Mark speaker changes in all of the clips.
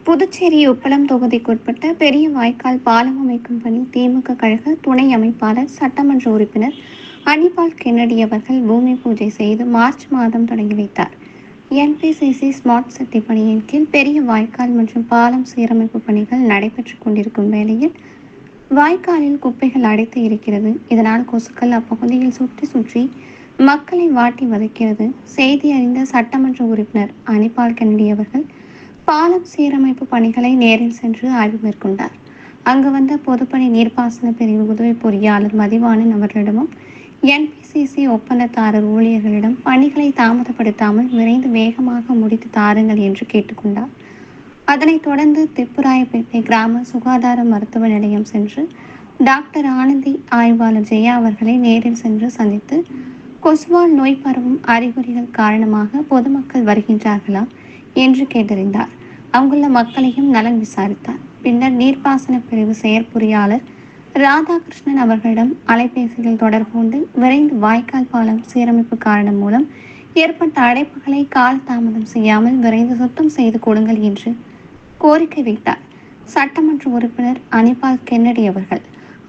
Speaker 1: புதுச்சேரி உப்பளம் தொகுதிக்குட்பட்ட பெரிய வாய்க்கால் பாலம் அமைக்கும் பணி திமுக கழக துணை அமைப்பாளர் சட்டமன்ற உறுப்பினர் அனிபால் கென்னடி அவர்கள் பூமி பூஜை செய்து மார்ச் மாதம் தொடங்கி வைத்தார். என்பிசிசி ஸ்மார்ட் சிட்டி பணியின் கீழ் பெரிய வாய்க்கால் மற்றும் பாலம் சீரமைப்பு பணிகள் நடைபெற்றுக் கொண்டிருக்கும் வேளையில் வாய்க்காலில் குப்பைகள் அடைத்து இருக்கிறது. இதனால் கொசுக்கள் அப்பகுதியில் சுற்றி சுற்றி மக்களை வாட்டி வதைக்கிறது. செய்தி அறிந்த சட்டமன்ற உறுப்பினர் அனிபால் கென்னடி அவர்கள் பாலம் சீரமைப்பு பணிகளை நேரில் சென்று ஆய்வு மேற்கொண்டார். அங்கு வந்த பொதுப்பணி நீர்ப்பாசன பிரிவு உதவி பொறியாளர் மதிவாணன் அவர்களிடமும் என்பிசிசி ஒப்பந்ததாரர் ஊழியர்களிடம் பணிகளை தாமதப்படுத்தாமல் விரைந்து வேகமாக முடித்து தாருங்கள் என்று கேட்டுக்கொண்டார். அதனைத் தொடர்ந்து திப்புராயப்பேட்டை கிராம சுகாதார மருத்துவ நிலையம் சென்று டாக்டர் ஆனந்தி ஆய்வாளர் ஜெயா அவர்களை நேரில் சென்று சந்தித்து கொசுவால் நோய் பரவும் அறிகுறிகள் காரணமாக பொதுமக்கள் வருகின்றார்களா என்று கேட்டறிந்தார். அங்குள்ள மக்களையும் நலன் விசாரித்தார். பின்னர் நீர்ப்பாசன பிரிவு செயற்பொறியாளர் ராதாகிருஷ்ணன் அவர்களிடம் அலைபேசியில் தொடர்பு கொண்டு விரைந்து வாய்க்கால் பாலம் சீரமைப்பு காரணம் மூலம் ஏற்பட்ட அடைப்புகளை கால தாமதம் செய்யாமல் விரைந்து சுத்தம் செய்து கொடுங்கள் என்று கோரிக்கை வைத்தார். சட்டமன்ற உறுப்பினர் அனிபால் கென்னடி அவர்கள்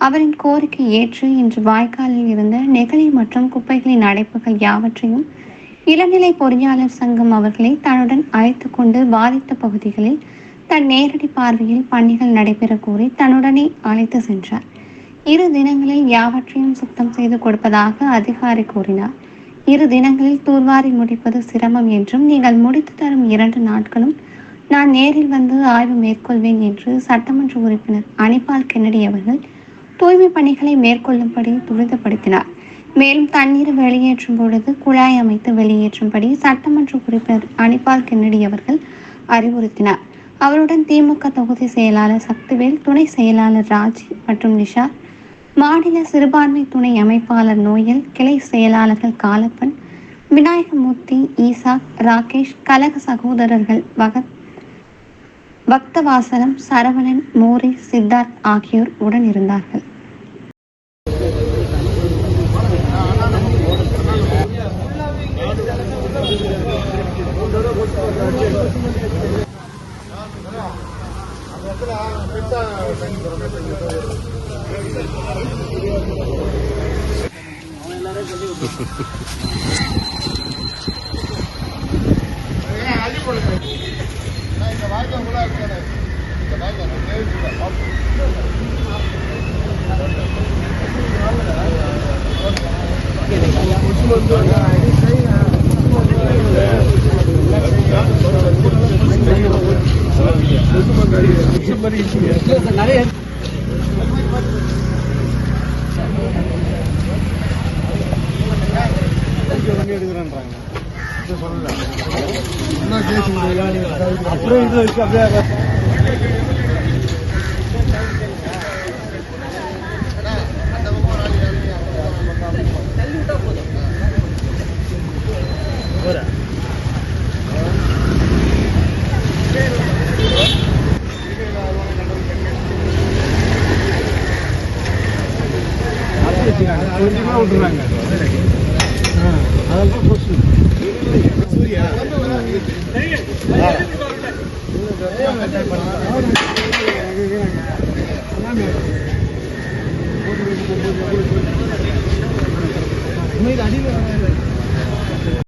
Speaker 1: அவரின் கோரிக்கை ஏற்று இன்று வாய்க்காலில் இருந்த நெகிழி மற்றும் குப்பைகளின் அடைப்புகள் யாவற்றையும் இளநிலை பொறியாளர் சங்கம் அவர்களை தன்னுடன் அழைத்து கொண்டு பாதித்த பகுதிகளில் தன் நேரடி பார்வையில் பணிகள் நடைபெற கூறி தன்னுடனே அழைத்து சென்றார். 2 தினங்களில் யாவற்றையும் சுத்தம் செய்து கொடுப்பதாக அதிகாரி கூறினார். 2 தினங்களில் தூர்வாரி முடிப்பது சிரமம் என்றும் நீங்கள் முடித்து தரும் 2 நாட்களும் நான் நேரில் வந்து ஆய்வு மேற்கொள்வேன் என்று சட்டமன்ற உறுப்பினர் அனிபால் கென்னடி அவர்கள் தூய்மை பணிகளை மேற்கொள்ளும்படி துரிதப்படுத்தினார். மேலும் தண்ணீர் வெளியேற்றும் பொழுது குழாய் அமைத்து வெளியேற்றும்படி சட்டமன்ற உறுப்பினர் அனிபால் கென்னடி அவர்கள் அறிவுறுத்தினார். அவருடன் திமுக தொகுதி செயலாளர் சக்திவேல், துணை செயலாளர் ராஜி மற்றும் நிஷா, மாநில சிறுபான்மை துணை அமைப்பாளர் நோயல், கிளை செயலாளர்கள் காலப்பன், விநாயகமூர்த்தி, ஈசா, ராகேஷ், கழக சகோதரர்கள் பக்தவாசலம், சரவணன், மோரி, சித்தார்த் ஆகியோர் உடன் இருந்தார்கள்.
Speaker 2: அப்புறம் இது வச்சு அப்படியே விட்டுறாங்க. அதெல்லாம் போச்சு. சூர்யா